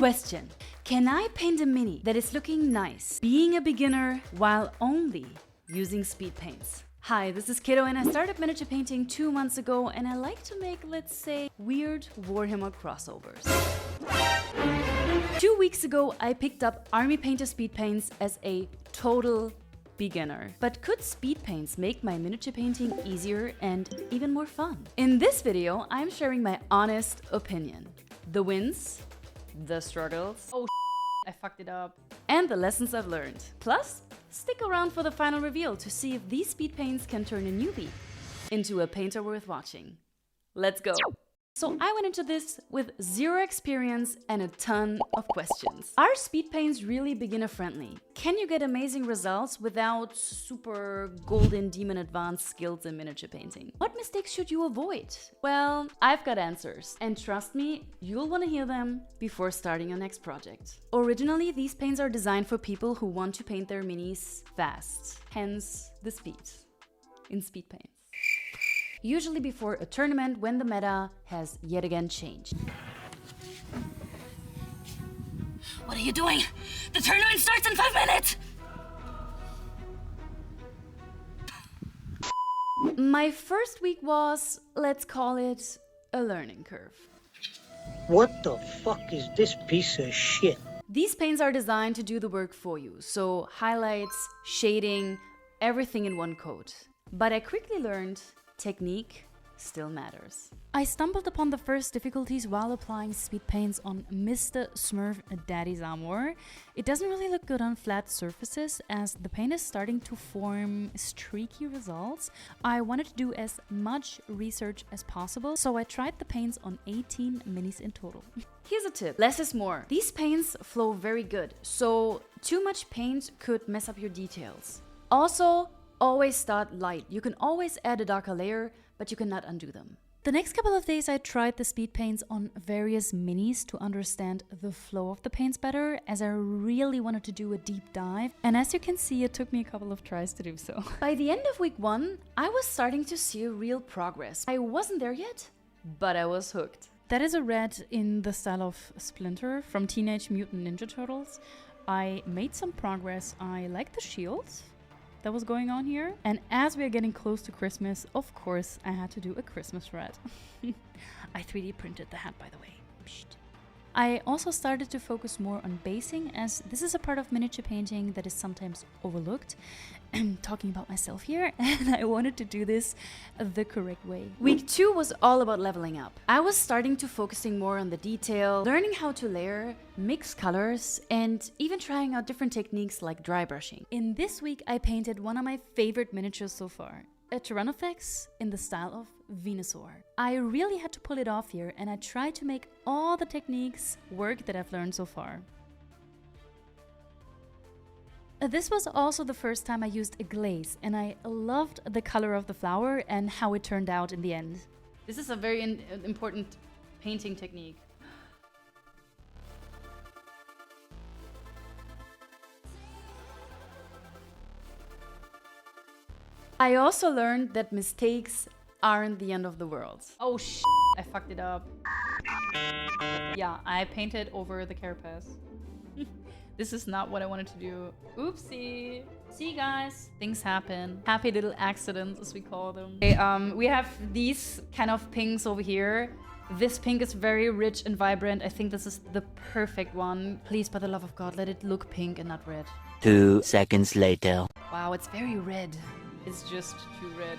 Question: can I paint a mini that is looking nice, being a beginner, while only using speed paints? Hi, this is Kiddo and I started miniature painting 2 months ago and I like to make, let's say, weird Warhammer crossovers. 2 weeks ago, I picked up Army Painter speed paints as a total beginner. But could speed paints make my miniature painting easier and even more fun? In this video, I'm sharing my honest opinion. The wins, the struggles, I fucked it up, and the lessons I've learned. Plus, stick around for the final reveal to see if these speed paints can turn a newbie into a painter worth watching. Let's go! So I went into this with zero experience and a ton of questions. Are speed paints really beginner friendly? Can you get amazing results without super golden demon advanced skills in miniature painting? What mistakes should you avoid? Well, I've got answers. And trust me, you'll want to hear them before starting your next project. Originally, these paints are designed for people who want to paint their minis fast. Hence the speed in speed paints. Usually before a tournament when the meta has yet again changed. What are you doing? The tournament starts in 5 minutes! My first week was, let's call it, a learning curve. What the fuck is this piece of shit? These paints are designed to do the work for you, so highlights, shading, everything in one coat. But I quickly learned technique still matters. I stumbled upon the first difficulties while applying speed paints on Mr. Smurf Daddy's armor. It doesn't really look good on flat surfaces as the paint is starting to form streaky results. I wanted to do as much research as possible, so I tried the paints on 18 minis in total. Here's a tip: less is more. These paints flow very good, so too much paint could mess up your details. Also, always start light. You can always add a darker layer, but you cannot undo them. The next couple of days I tried the speed paints on various minis to understand the flow of the paints better, as I really wanted to do a deep dive, and as you can see, it took me a couple of tries to do so. By the end of week 1, I was starting to see real progress. I wasn't there yet, but I was hooked. That is a red in the style of Splinter from Teenage Mutant Ninja Turtles. I made some progress. I like the shield that was going on here. And as we are getting close to Christmas, of course, I had to do a Christmas red. I 3D printed the hat, by the way. Psst. I also started to focus more on basing, as this is a part of miniature painting that is sometimes overlooked. I'm talking about myself here, and I wanted to do this the correct way. Week 2 was all about leveling up. I was starting to focusing more on the detail, learning how to layer, mix colors, and even trying out different techniques like dry brushing. In this week, I painted one of my favorite miniatures so far, a Tyrannosaurus in the style of Venusaur. I really had to pull it off here, and I tried to make all the techniques work that I've learned so far. This was also the first time I used a glaze, and I loved the color of the flower and how it turned out in the end. This is a very important painting technique. I also learned that mistakes aren't the end of the world. Oh shit, I fucked it up. Yeah, I painted over the carapace. This is not what I wanted to do. Oopsie. See guys, things happen. Happy little accidents, as we call them. Okay, we have these kind of pinks over here. This pink is very rich and vibrant. I think this is the perfect one. Please, by the love of God, let it look pink and not red. 2 seconds later. Wow, it's very red. It's just too red.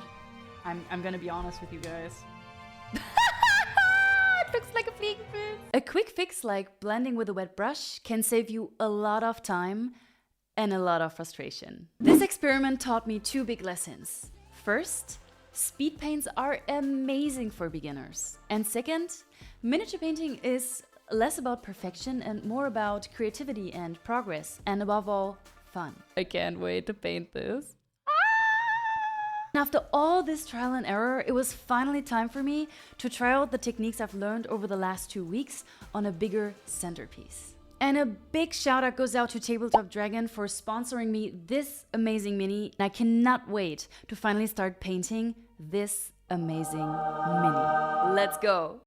I'm gonna be honest with you guys. It looks like a fleeing fish. A quick fix like blending with a wet brush can save you a lot of time and a lot of frustration. This experiment taught me 2 big lessons. First, speed paints are amazing for beginners. And second, miniature painting is less about perfection and more about creativity and progress, and above all, fun. I can't wait to paint this. After all this trial and error, it was finally time for me to try out the techniques I've learned over the last 2 weeks on a bigger centerpiece. And a big shout out goes out to Tabletop Dragon for sponsoring me this amazing mini. And I cannot wait to finally start painting this amazing mini. Let's go!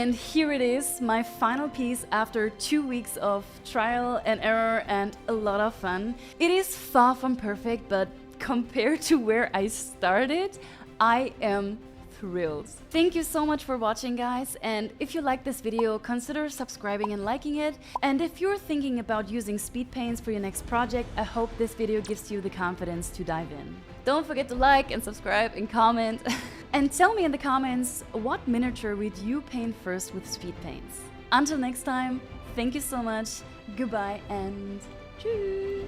And here it is, my final piece after 2 weeks of trial and error and a lot of fun. It is far from perfect, but compared to where I started, I am thrilled. Thank you so much for watching, guys, and if you like this video, consider subscribing and liking it. And if you're thinking about using speed paints for your next project, I hope this video gives you the confidence to dive in. Don't forget to like and subscribe and comment. And tell me in the comments, what miniature would you paint first with speed paints? Until next time, thank you so much, goodbye and tschüss.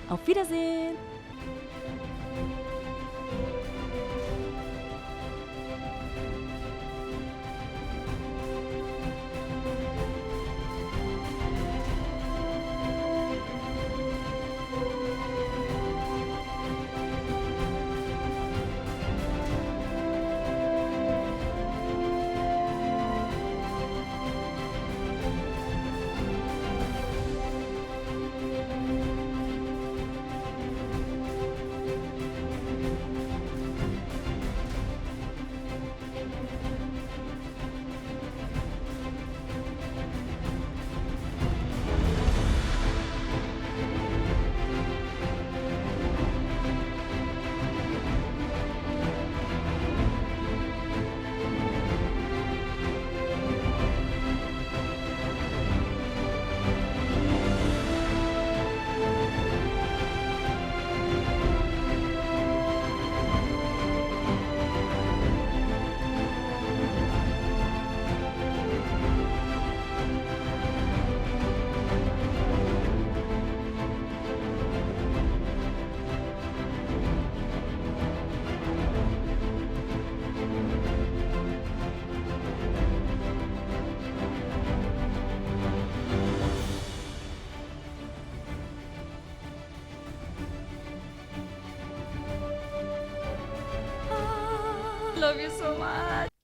Auf Wiedersehen. Love you so much.